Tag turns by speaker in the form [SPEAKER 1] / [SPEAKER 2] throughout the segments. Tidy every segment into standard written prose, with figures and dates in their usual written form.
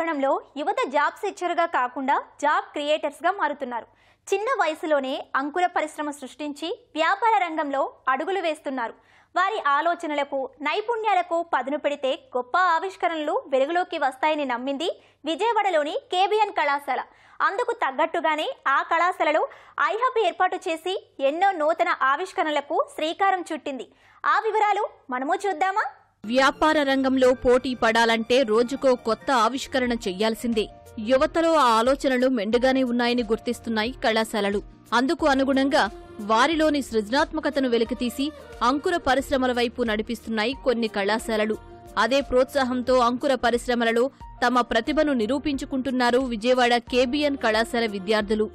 [SPEAKER 1] తరుణంలో యువత జాబ్ సెర్చర్గా కాకుండా జాబ్ క్రియేటర్స్గా మారుతున్నారు. చిన్న వయసులోనే అంకుర పరిశ్రమ సృష్టించి వ్యాపార రంగంలో అడుగులు వేస్తున్నారు. వారి ఆలోచనలకు నైపుణ్యాలకు పదును పెడితే గొప్ప ఆవిష్కరణలు వెలుగులోకి వస్తాయని నమ్మింది విజయవాడలోని కేబిఎన్ కళాశాల. అందుకు తగ్గట్టుగానే ఆ కళాశాలలో ఐహబ్ ఏర్పాటు చేసి ఎన్నో నూతన ఆవిష్కరణలకు శ్రీకారం చుట్టింది. ఆ వివరాలు మనము చూద్దామా?
[SPEAKER 2] వ్యాపార రంగంలో పోటీ పడాలంటే రోజుకో కొత్త ఆవిష్కరణ చెయ్యాల్సిందే. యువతలో ఆ ఆలోచనలు మెండుగానే ఉన్నాయని గుర్తిస్తున్నాయి కళాశాలలు. అందుకు అనుగుణంగా వారిలోని సృజనాత్మకతను వెలికితీసి అంకుర పరిశ్రమల వైపు నడిపిస్తున్నాయి కొన్ని కళాశాలలు. అదే ప్రోత్సాహంతో అంకుర పరిశ్రమలలో తమ ప్రతిభను నిరూపించుకుంటున్నారు విజయవాడ కేబిఎన్ కళాశాల విద్యార్థులు.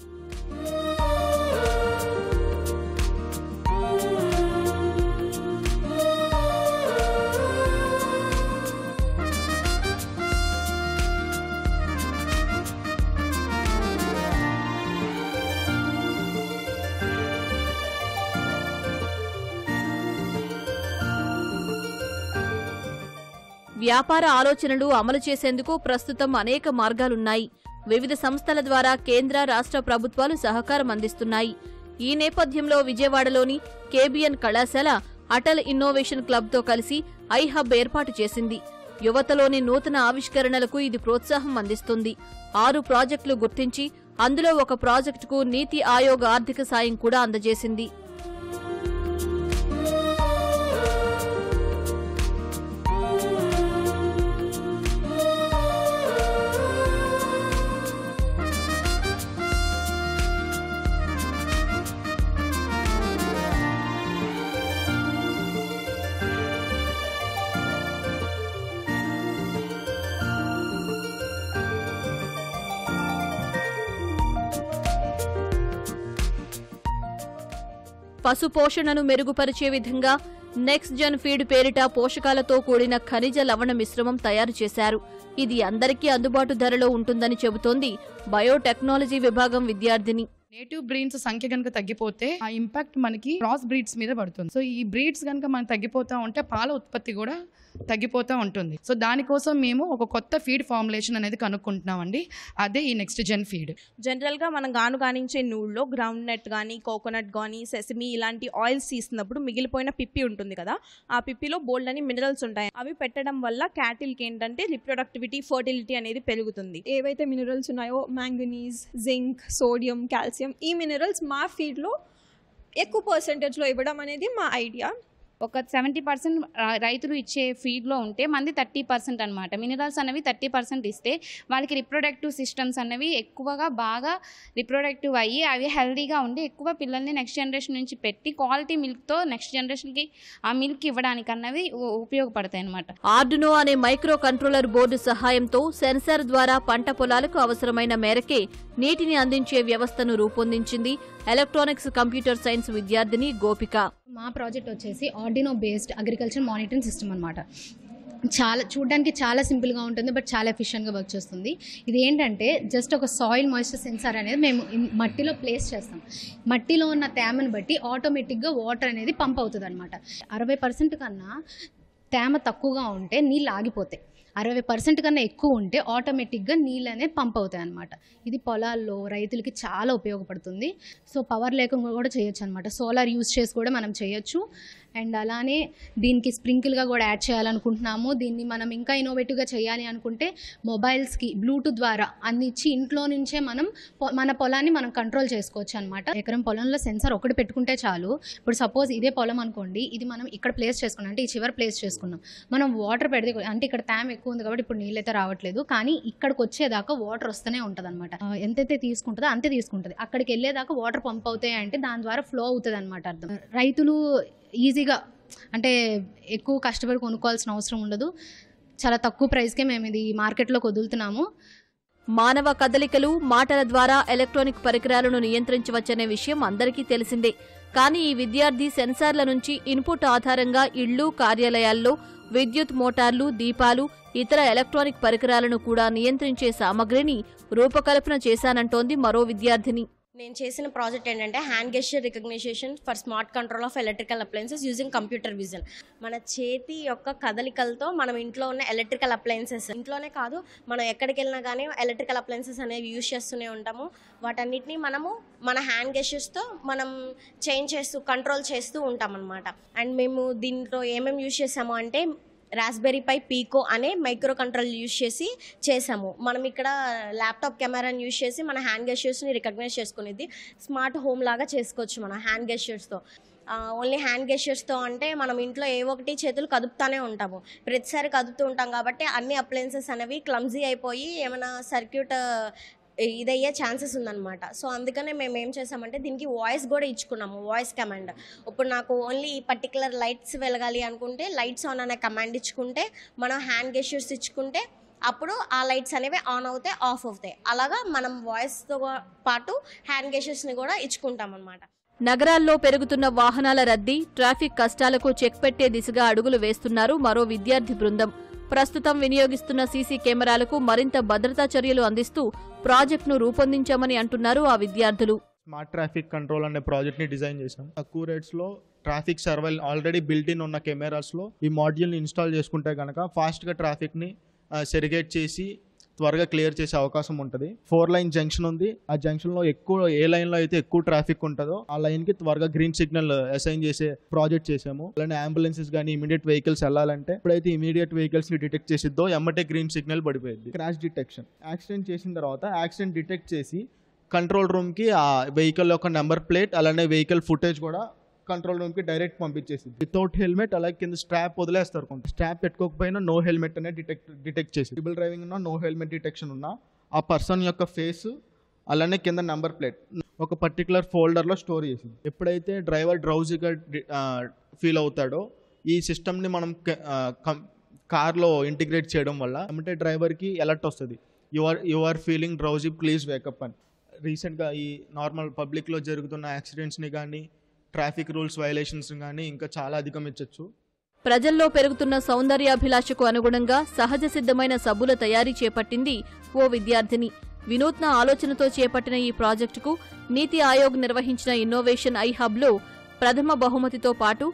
[SPEAKER 2] వ్యాపార ఆలోచనలు అమలు చేసేందుకు ప్రస్తుతం అనేక మార్గాలున్నాయి. వివిధ సంస్థల ద్వారా కేంద్ర రాష్ట్ర ప్రభుత్వాలు సహకారం అందిస్తున్నాయి. ఈ నేపథ్యంలో విజయవాడలోని కేబిఎన్ కళాశాల అటల్ ఇన్నోవేషన్ క్లబ్తో కలిసి ఐహబ్ ఏర్పాటు చేసింది. యువతలోని నూతన ఆవిష్కరణలకు ఇది ప్రోత్సాహం అందిస్తుంది. 6 ప్రాజెక్టులు గుర్తించి అందులో ఒక ప్రాజెక్టుకు నీతి ఆయోగ్ ఆర్థిక సాయం కూడా అందజేసింది. పశు పోషణను మెరుగుపరిచే విధంగా నెక్స్ట్ జన్ ఫీడ్ పేరిట పోషకాలతో కూడిన ఖనిజ లవణ మిశ్రమం తయారు చేశారు. ఇది అందరికీ అందుబాటు ధరలో ఉంటుందని చెబుతోంది బయోటెక్నాలజీ విభాగం విద్యార్థిని.
[SPEAKER 3] నేటివ్ బ్రీడ్స్ సంఖ్య కనుక తగ్గిపోతే ఆ ఇంపాక్ట్ మనకి క్రాస్ బ్రీడ్స్ మీద పడుతుంది. సో ఈ బ్రీడ్స్ కనుక మనకు తగ్గిపోతా ఉంటే పాల ఉత్పత్తి కూడా తగ్గిపోతూ ఉంటుంది. సో దానికోసం మేము ఒక కొత్త ఫీడ్ ఫార్ములేషన్ అనేది కనుక్కుంటున్నామండి. అదే ఈ నెక్స్ట్ జెన్ ఫీడ్.
[SPEAKER 4] జనరల్గా మనం గానించే నూళ్ళలో గ్రౌండ్ నట్ కానీ కోకోనట్ కానీ సెసమి ఇలాంటి ఆయిల్స్ తీసినప్పుడు మిగిలిపోయిన పిప్పి ఉంటుంది కదా, ఆ పిప్పిలో బోల్డ్ అని మినరల్స్ ఉంటాయి. అవి పెట్టడం వల్ల క్యాటిల్కి ఏంటంటే రిప్రొడక్టివిటీ ఫర్టిలిటీ అనేది పెరుగుతుంది.
[SPEAKER 5] ఏవైతే మినరల్స్ ఉన్నాయో మ్యాంగనీస్, జింక్, సోడియం, కాల్షియం, ఈ మినరల్స్ మా ఫీడ్లో ఎక్కువ పర్సెంటేజ్లో ఇవ్వడం అనేది మా ఐడియా.
[SPEAKER 6] ఒక 70% రైతులు ఇచ్చే ఫీడ్లో ఉంటే మంది 30% అనమాట. మినరల్స్ అనేవి 30% ఇస్తే వాళ్ళకి రిప్రొడక్టివ్ సిస్టమ్స్ అనేవి ఎక్కువగా బాగా రిప్రొడక్టివ్ అయ్యి అవి హెల్దీగా ఉండి ఎక్కువ పిల్లల్ని నెక్స్ట్ జనరేషన్ నుంచి పెట్టి క్వాలిటీ మిల్క్తో నెక్స్ట్ జనరేషన్కి ఆ మిల్క్ ఇవ్వడానికి అన్నవి ఉపయోగపడతాయి అనమాట.
[SPEAKER 2] ఆర్డునో అనే మైక్రో కంట్రోలర్ బోర్డు సహాయంతో సెన్సార్ ద్వారా పంట పొలాలకు అవసరమైన మేరకే నీటిని అందించే వ్యవస్థను రూపొందించింది ఎలక్ట్రానిక్స్ కంప్యూటర్ సైన్స్ విద్యార్థిని గోపిక.
[SPEAKER 7] మా ప్రాజెక్ట్ వచ్చేసి Arduino based agriculture monitoring system అనమాట. చూడడానికి చాలా సింపుల్గా ఉంటుంది, బట్ చాలా ఎఫిషియెంట్గా వర్క్ చేస్తుంది. ఇది ఏంటంటే జస్ట్ ఒక సాయిల్ మాయిశ్చర్ సెన్సార్ అనేది మేము మట్టిలో ప్లేస్ చేస్తాం. మట్టిలో ఉన్న తేమను బట్టి ఆటోమేటిక్గా వాటర్ అనేది పంప్ అవుతుంది అనమాట. 60% కన్నా తేమ తక్కువగా ఉంటే నీళ్ళు ఆగిపోతాయి, 60% కన్నా ఎక్కువ ఉంటే ఆటోమేటిక్గా నీళ్ళు అనేది పంప్ అవుతాయి అనమాట. ఇది పొలాల్లో రైతులకి చాలా ఉపయోగపడుతుంది. సో పవర్ లేకుండా కూడా చేయొచ్చు అనమాట. సోలార్ యూజ్ చేసి కూడా మనం చేయొచ్చు. అండ్ అలానే దీనికి స్ప్రింకిల్గా కూడా యాడ్ చేయాలనుకుంటున్నాము. దీన్ని మనం ఇంకా ఇన్నోవేటివ్గా చేయాలి అనుకుంటే మొబైల్స్కి బ్లూటూత్ ద్వారా అందించి ఇంట్లో నుంచే మనం మన పొలాన్ని మనం కంట్రోల్ చేసుకోవచ్చు అనమాట. ఎకరం పొలంలో సెన్సార్ ఒకటి పెట్టుకుంటే చాలు. ఇప్పుడు సపోజ్ ఇదే పొలం అనుకోండి, ఇది మనం ఇక్కడ ప్లేస్ చేసుకున్నాం అంటే ఈ చివరి ప్లేస్ చేసుకున్నాం. మనం వాటర్ పెడితే అంటే ఇక్కడ తేమ ఎక్కువ ఉంది కాబట్టి ఇప్పుడు నీళ్ళైతే రావట్లేదు, కానీ ఇక్కడికి వచ్చేదాకా వాటర్ వస్తూనే ఉంటుంది అనమాట. ఎంతైతే తీసుకుంటుందో అంతే తీసుకుంటుంది. అక్కడికి వెళ్ళేదాకా వాటర్ పంప్ అవుతాయి అంటే దాని ద్వారా ఫ్లో అవుతుంది అనమాట అర్థం. రైతులు ఈజీగా అంటే ఎక్కువ కష్టపడి కొనుక్కోవాల్సిన అవసరం ఉండదు. చాలా తక్కువ ప్రైస్కే మేము ఇది మార్కెట్లోకి వదులుతున్నాము.
[SPEAKER 2] మానవ కదలికలు, మాటల ద్వారా ఎలక్ట్రానిక్ పరికరాలను నియంత్రించవచ్చనే విషయం అందరికీ తెలిసిందే. కానీ ఈ విద్యార్థి సెన్సార్ల నుంచి ఇన్పుట్ ఆధారంగా ఇళ్లు, కార్యాలయాల్లో విద్యుత్ మోటార్లు, దీపాలు, ఇతర ఎలక్ట్రానిక్ పరికరాలను కూడా నియంత్రించే సామగ్రిని రూపకల్పన చేశానంటోంది మరో విద్యార్థిని.
[SPEAKER 8] నేను చేసిన ప్రాజెక్ట్ ఏంటంటే hand gesture recognition for smart control of electrical appliances using computer vision. మన చేతి యొక్క కదలికలతో మనం ఇంట్లో ఉన్న ఎలక్ట్రికల్ అప్లయన్సెస్, ఇంట్లోనే కాదు మనం ఎక్కడికి వెళ్ళినా కానీ ఎలక్ట్రికల్ అప్లయన్సెస్ అనేవి యూజ్ చేస్తూనే ఉంటాము. వాటన్నిటిని మనము మన హ్యాండ్ గెస్చర్స్తో మనం చేంజ్ చేస్తూ కంట్రోల్ చేస్తూ ఉంటాం అన్నమాట. అండ్ మేము దీంట్లో ఏమేమి యూజ్ చేసాము అంటే రాస్బెర్రీ పై పీకో అనే మైక్రో కంట్రోల్ యూజ్ చేసి చేసాము. మనం ఇక్కడ ల్యాప్టాప్ కెమెరాని యూజ్ చేసి మన హ్యాండ్ గెస్చర్స్ని రికగ్నైజ్ చేసుకునేది స్మార్ట్ హోమ్ లాగా చేసుకోవచ్చు మనం హ్యాండ్ గెస్చర్స్తో. ఓన్లీ హ్యాండ్ గెస్చర్స్తో అంటే మనం ఇంట్లో ఏ ఒకటి చేతులు కదుపుతానే ఉంటాము, ప్రతిసారి కదుపుతూ ఉంటాం కాబట్టి అన్ని అప్లయన్సెస్ అనేవి క్లమ్జీ అయిపోయి ఏమైనా సర్క్యూట్ ఇదయ్యే ఛాన్సెస్ ఉందన్నమాట. సో అందుకనే మేము ఏం చేసామంటే దీనికి వాయిస్ కూడా ఇచ్చుకున్నాము, వాయిస్ కమాండ్. ఇప్పుడు నాకు ఓన్లీ పర్టికులర్ లైట్స్ వెలగాలి అనుకుంటే లైట్స్ ఆన్ అనే కమాండ్ ఇచ్చుకుంటే, మనం హ్యాండ్ గెస్చర్స్ ఇచ్చుకుంటే అప్పుడు ఆ లైట్స్ అనేవి ఆన్ అవుతాయి, ఆఫ్ అవుతాయి. అలాగా మనం వాయిస్తో పాటు హ్యాండ్ గెస్చర్స్ని కూడా ఇచ్చుకుంటాం అన్నమాట.
[SPEAKER 2] నగరాల్లో పెరుగుతున్న వాహనాల రద్దీ, ట్రాఫిక్ కష్టాలకు చెక్ పెట్టే దిశగా అడుగులు వేస్తున్నారు మరో విద్యార్థి బృందం. ప్రస్తుతం వినియోగిస్తున్న సీసీ కెమెరాలకు మరింత భద్రతా చర్యలు అందిస్తూ ప్రాజెక్టును రూపొందించామని అంటున్నారు ఆ విద్యార్థులు.
[SPEAKER 9] స్మార్ట్ ట్రాఫిక్ కంట్రోల్ అనే ప్రాజెక్ట్ని డిజైన్ చేశాం. తక్కువ రేట్స్లో traffic surveil already built in ఉన్న కెమెరాస్లో ఈ మాడ్యూల్ని ఇన్స్టాల్ చేసుకుంటే కనుక ఫాస్ట్గా ట్రాఫిక్ని సెరిగేట్ చేసి త్వరగా క్లియర్ చేసే అవకాశం ఉంటుంది. 4 లైన్ జంక్షన్ ఉంది. ఆ జంక్షన్లో ఏ లైన్లో అయితే ఎక్కువ ట్రాఫిక్ ఉంటుందో ఆ లైన్కి త్వరగా గ్రీన్ సిగ్నల్ అసైన్ చేసే ప్రాజెక్ట్ చేసాము. అలానే అంబులెన్సెస్ కానీ ఇమీడియట్ వెహికల్స్ వెళ్ళాలంటే ఇప్పుడైతే ఇమీడియట్ వెహికల్స్ని డిటెక్ట్ చేసిద్దో ఎమ్మటే గ్రీన్ సిగ్నల్ పడిపోయింది. క్రాష్ డిటెక్షన్, యాక్సిడెంట్ చేసిన తర్వాత యాక్సిడెంట్ డిటెక్ట్ చేసి కంట్రోల్ రూమ్కి ఆ వెహికల్ యొక్క నెంబర్ ప్లేట్ అలానే వెహికల్ ఫుటేజ్ కూడా కంట్రోల్ రూమ్కి డైరెక్ట్ పంపించేసి వితౌట్ హెల్మెట్ అలాగే కింద స్ట్రాప్ వదిలేస్తారు. కొంత స్ట్రాప్ పెట్టుకోకపోయినా నో హెల్మెట్ అనే డిటెక్ట్ చేసి ట్రిబుల్ డ్రైవింగ్ ఉన్నా నో హెల్మెట్ డిటెక్షన్ ఉన్నా ఆ పర్సన్ యొక్క ఫేస్ అలానే కింద నెంబర్ ప్లేట్ ఒక పర్టికులర్ ఫోల్డర్లో స్టోర్ చేసింది. ఎప్పుడైతే డ్రైవర్ డ్రౌజీగా ఫీల్ అవుతాడో ఈ సిస్టమ్ని మనం కార్లో ఇంటిగ్రేట్ చేయడం వల్ల అంటే డ్రైవర్కి అలర్ట్ వస్తుంది, you are feeling drowsy, please wake up అని. రీసెంట్గా ఈ నార్మల్ పబ్లిక్లో జరుగుతున్న యాక్సిడెంట్స్ని కానీ ట్రాఫిక్ రూల్స్ వైలేషన్స్ కానీ ఇంకా చాలా అధిగమించవచ్చు.
[SPEAKER 2] ప్రజల్లో పెరుగుతున్న సౌందర్యాభిలాషకు అనుగుణంగా సహజ సిద్ధమైన సబ్బుల తయారీ చేపట్టింది ఓ విద్యార్థిని. వినూత్న ఆలోచనతో చేపట్టిన ఈ ప్రాజెక్టుకు నీతి ఆయోగ్ నిర్వహించిన ఇన్నోవేషన్ ఐ హబ్లో ప్రథమ బహుమతితో పాటు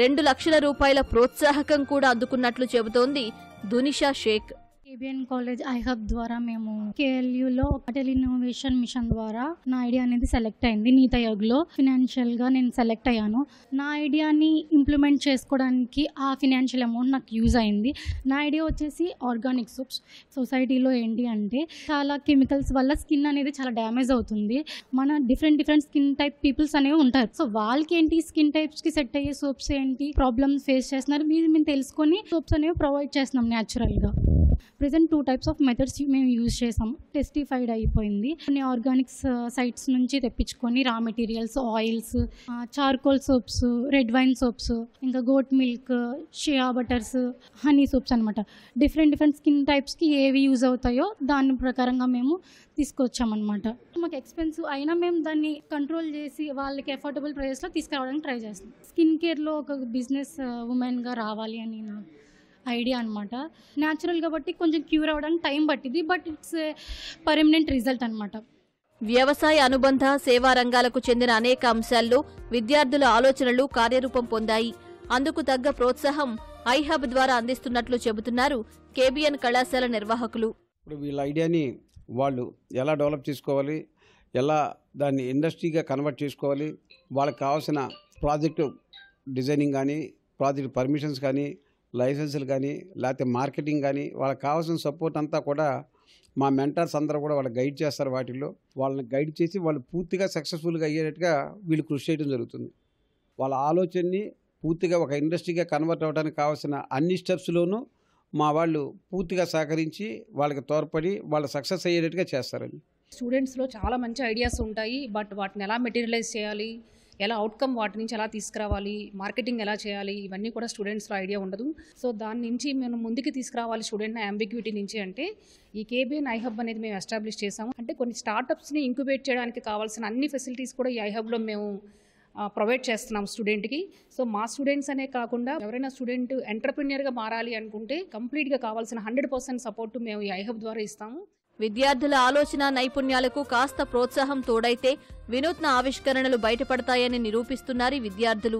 [SPEAKER 2] 2 లక్షల రూపాయల ప్రోత్సాహకం కూడా అందుకున్నట్లు చెబుతోంది దునిషా షేక్.
[SPEAKER 10] కేబిఎన్ కాలేజ్ ఐహబ్ ద్వారా మేము కేఎల్యూలో అటల్ ఇన్నోవేషన్ మిషన్ ద్వారా నా ఐడియా అనేది సెలెక్ట్ అయింది. నీతి ఆయోగ్లో ఫినాన్షియల్గా నేను సెలెక్ట్ అయ్యాను. నా ఐడియాని ఇంప్లిమెంట్ చేసుకోవడానికి ఆ ఫినాన్షియల్ అమౌంట్ నాకు యూజ్ అయింది. నా ఐడియా వచ్చేసి ఆర్గానిక్ సోప్స్. సొసైటీలో ఏంటి అంటే చాలా కెమికల్స్ వల్ల స్కిన్ అనేది చాలా డ్యామేజ్ అవుతుంది. మన డిఫరెంట్ స్కిన్ టైప్ పీపుల్స్ అనేవి ఉంటారు. సో వాళ్ళకి ఏంటి స్కిన్ టైప్స్కి సెట్ అయ్యే సోప్స్ ఏంటి ప్రాబ్లమ్స్ ఫేస్ చేస్తున్నారు మేము తెలుసుకొని సోప్స్ అనేవి ప్రొవైడ్ చేస్తున్నాం న్యాచురల్గా. ప్రెజెంట్ 2 టైప్స్ ఆఫ్ మెథడ్స్ మేము యూజ్ చేసాం. టెస్టిఫైడ్ అయిపోయింది. కొన్ని ఆర్గానిక్స్ సైట్స్ నుంచి తెప్పించుకొని రా materials, oils, charcoal soaps, red wine soaps, ఇంకా గోట్ మిల్క్, షియా బటర్స్, హనీ సోప్స్ అనమాట. డిఫరెంట్ స్కిన్ టైప్స్కి ఏవి యూజ్ అవుతాయో దాని ప్రకారంగా మేము తీసుకొచ్చామన్నమాట. మాకు ఎక్స్పెన్సివ్ అయినా మేము దాన్ని కంట్రోల్ చేసి వాళ్ళకి అఫోర్డబుల్ ప్రైస్లో తీసుకురావడానికి ట్రై చేస్తాం. స్కిన్ కేర్లో ఒక బిజినెస్ ఉమెన్గా రావాలి అని నా ఐడియా అనమాట. న్యాచురల్ కాబట్టి కొంచెం క్యూర్ అవ్వడానికి టైం పట్టింది, బట్ ఇట్స్ పర్మనెంట్ రిజల్ట్ అనమాట.
[SPEAKER 2] వ్యవసాయ అనుబంధ సేవా రంగాలకు చెందిన అనేక అంశాల్లో విద్యార్థుల ఆలోచనలు కార్యరూపం పొందాయి. అందుకు తగ్గ ప్రోత్సాహం ఐహబ్ ద్వారా అందిస్తున్నట్లు చెబుతున్నారు కేబిఎన్ కళాశాల నిర్వాహకులు.
[SPEAKER 11] ఇప్పుడు వీళ్ళ ఐడియాని వాళ్ళు ఎలా డెవలప్ చేసుకోవాలి, ఎలా దాన్ని ఇండస్ట్రీగా కన్వర్ట్ చేసుకోవాలి, వాళ్ళకి కావాల్సిన ప్రాజెక్టు డిజైనింగ్ కానీ, ప్రాజెక్ట్ పర్మిషన్స్ కానీ, లైసెన్సులు కానీ, లేకపోతే మార్కెటింగ్ కానీ, వాళ్ళకి కావాల్సిన సపోర్ట్ అంతా కూడా మా మెంటర్స్ అందరూ కూడా వాళ్ళు గైడ్ చేస్తారు. వాటిల్లో వాళ్ళని గైడ్ చేసి వాళ్ళు పూర్తిగా సక్సెస్ఫుల్గా అయ్యేటట్టుగా వీళ్ళు కృషి చేయడం జరుగుతుంది. వాళ్ళ ఆలోచనని పూర్తిగా ఒక ఇండస్ట్రీగా కన్వర్ట్ అవ్వడానికి కావాల్సిన అన్ని స్టెప్స్లోనూ మా వాళ్ళు పూర్తిగా సహకరించి వాళ్ళకి తోడ్పడి వాళ్ళ సక్సెస్ అయ్యేటట్టుగా చేస్తారండి.
[SPEAKER 12] స్టూడెంట్స్లో చాలా మంచి ఐడియాస్ ఉంటాయి, బట్ వాటిని ఎలా మెటీరియలైజ్ చేయాలి, ఎలా అవుట్కమ్ వాటి నుంచి ఎలా తీసుకురావాలి, మార్కెటింగ్ ఎలా చేయాలి, ఇవన్నీ కూడా స్టూడెంట్స్లో ఐడియా ఉండదు. సో దాని నుంచి మేము ముందుకు తీసుకురావాలి స్టూడెంట్ని అంబిగ్యూటీ నుంచి. అంటే ఈ కేబిఎన్ ఐహబ్ అనేది మేము ఎస్టాబ్లిష్ చేసాము. అంటే కొన్ని స్టార్టప్స్ని ఇంక్యుబేట్ చేయడానికి కావాల్సిన అన్ని ఫెసిలిటీస్ కూడా ఈ ఐహబ్లో మేము ప్రొవైడ్ చేస్తున్నాం స్టూడెంట్కి. సో మా స్టూడెంట్స్ అనే కాకుండా ఎవరైనా స్టూడెంట్ ఎంటర్ప్రెన్యూర్గా మారాలి అనుకుంటే కంప్లీట్గా కావాల్సిన 100% సపోర్ట్ మేము ఈ ఐహబ్ ద్వారా ఇస్తాము.
[SPEAKER 2] విద్యార్థుల ఆలోచన నైపుణ్యాలకు కాస్త ప్రోత్సాహం తోడైతే వినూత్న ఆవిష్కరణలు బయటపడతాయని నిరూపిస్తున్నారు విద్యార్థులు.